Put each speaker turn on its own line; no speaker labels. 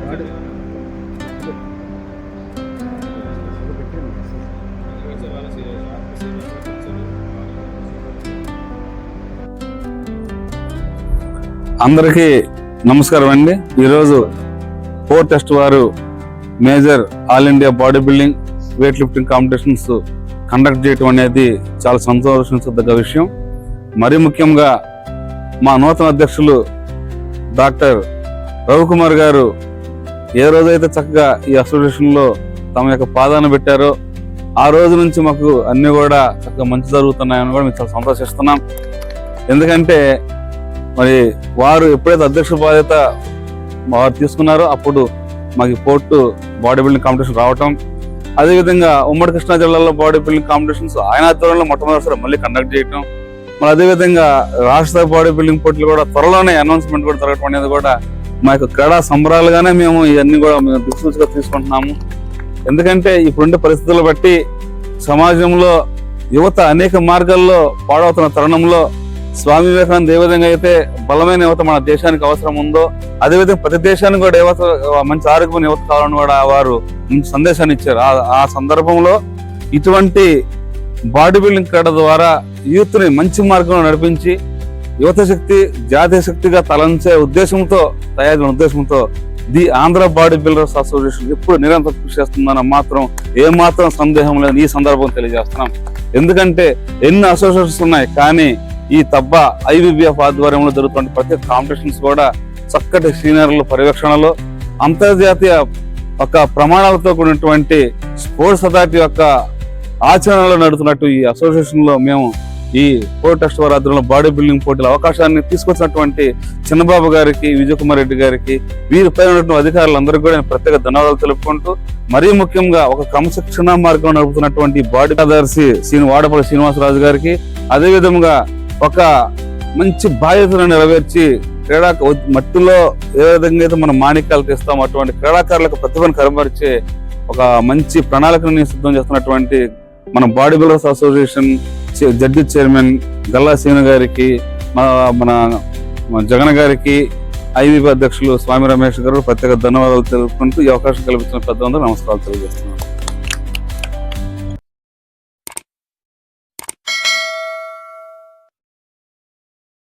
అందరికీ నమస్కారం అండి. ఈరోజు ఫోర్ టెస్ట్ వారు major all India body building weight lifting competitions conduct చేయడం అనేది చాలా సంతోషించదగ్గ విషయం. మరీ ముఖ్యంగా మా నూతన అధ్యక్షులు డాక్టర్ రవికుమార్ గారు ఏ రోజైతే చక్కగా ఈ అసోసియేషన్లో తమ యొక్క పాదాన్ని పెట్టారో ఆ రోజు నుంచి మాకు అన్ని కూడా చక్కగా మంచి జరుగుతున్నాయని కూడా మేము చాలా సంతోషిస్తున్నాం. ఎందుకంటే మరి వారు ఎప్పుడైతే అధ్యక్ష బాధ్యత వారు తీసుకున్నారో అప్పుడు మాకు పోర్టు బాడీ బిల్డింగ్ కాంపిటీషన్ రావటం, అదేవిధంగా ఉమ్మడి కృష్ణా జిల్లాలో బాడీ బిల్డింగ్ కాంపిటీషన్స్ ఆయన ఆధ్వర్యంలో మొట్టమొదటిసారి మళ్ళీ కండక్ట్ చేయటం, మరి అదేవిధంగా రాష్ట్ర బాడీ బిల్డింగ్ పోటీలు కూడా త్వరలోనే అనౌన్స్మెంట్ కూడా జరగటం అనేది కూడా మా యొక్క క్రీడా సంబరాలుగానే మేము ఇవన్నీ కూడా మేము దిక్సూచిగా తీసుకుంటున్నాము. ఎందుకంటే ఇప్పుడుండే పరిస్థితులు బట్టి సమాజంలో యువత అనేక మార్గాల్లో పాడవుతున్న తరుణంలో స్వామి వివేకానంద ఏ విధంగా అయితే బలమైన యువత మన దేశానికి అవసరం ఉందో అదేవిధంగా ప్రతి దేశానికి కూడా యువత మంచి ఆరోగ్యమైన యువత కావాలని కూడా వారు మంచి సందేశాన్ని ఇచ్చారు. ఆ సందర్భంలో ఇటువంటి బాడీ బిల్డింగ్ క్రీడ ద్వారా యూత్ ని మంచి మార్గంలో నడిపించి యువత శక్తి జాతీయ శక్తిగా తలంచే ఉద్దేశంతో తయారైన ఉద్దేశంతో the Andhra body builders association ఎప్పుడు నిరంతరం కృషి చేస్తుందని మాత్రం ఏమాత్రం సందేహం లేదు ఈ సందర్భం తెలియజేస్తున్నాం. ఎందుకంటే ఎన్ని అసోసియేషన్స్ ఉన్నాయి, కానీ ఈ తబ్బా ఐబిబిఎఫ్ ఆధ్వర్యంలో జరుగుతున్న ప్రతి కాంపిటీషన్స్ కూడా చక్కటి సీనియర్ల పర్యవేక్షణలో అంతర్జాతీయ ఒక ప్రమాణాలతో కూడినటువంటి స్పోర్ట్స్ అథారిటీ యొక్క ఆచరణలో నడుతున్నట్టు ఈ అసోసియేషన్ లో మేము ఈ ఫోర్ టెస్ట్ వారి ఆధ్వర్యంలో బాడీ బిల్డింగ్ పోటీల అవకాశాన్ని తీసుకొచ్చినటువంటి చిన్నబాబు గారికి, విజయ్ కుమార్ రెడ్డి గారికి, వీరిపై ఉన్నటువంటి అధికారులందరికీ కూడా నేను ప్రత్యేక ధన్యవాదాలు తెలుపుకుంటూ, మరీ ముఖ్యంగా ఒక క్రమశిక్షణ మార్గం నడుపుతున్నటువంటి బాడీ కార్యదర్శి వాడపల్లి శ్రీనివాసరాజు గారికి, అదేవిధంగా ఒక మంచి బాధ్యతను నెరవేర్చి క్రీడా మట్టిలో ఏ విధంగా అయితే మనం మాణిక్యాలు తీస్తాం అటువంటి క్రీడాకారులకు ప్రతిభను కనబరిచే ఒక మంచి ప్రణాళికను సిద్ధం చేస్తున్నటువంటి మన body builders association judge chairman Galla Seenu గారికి, మన జగన్ గారికి, ఐబీపీ అధ్యక్షులు స్వామి రమేష్ గారు ప్రత్యేక ధన్యవాదాలు తెలుపుకుంటూ ఈ అవకాశం కల్పించిన పెద్దలందరూ నమస్కారాలు తెలియజేస్తున్నాను.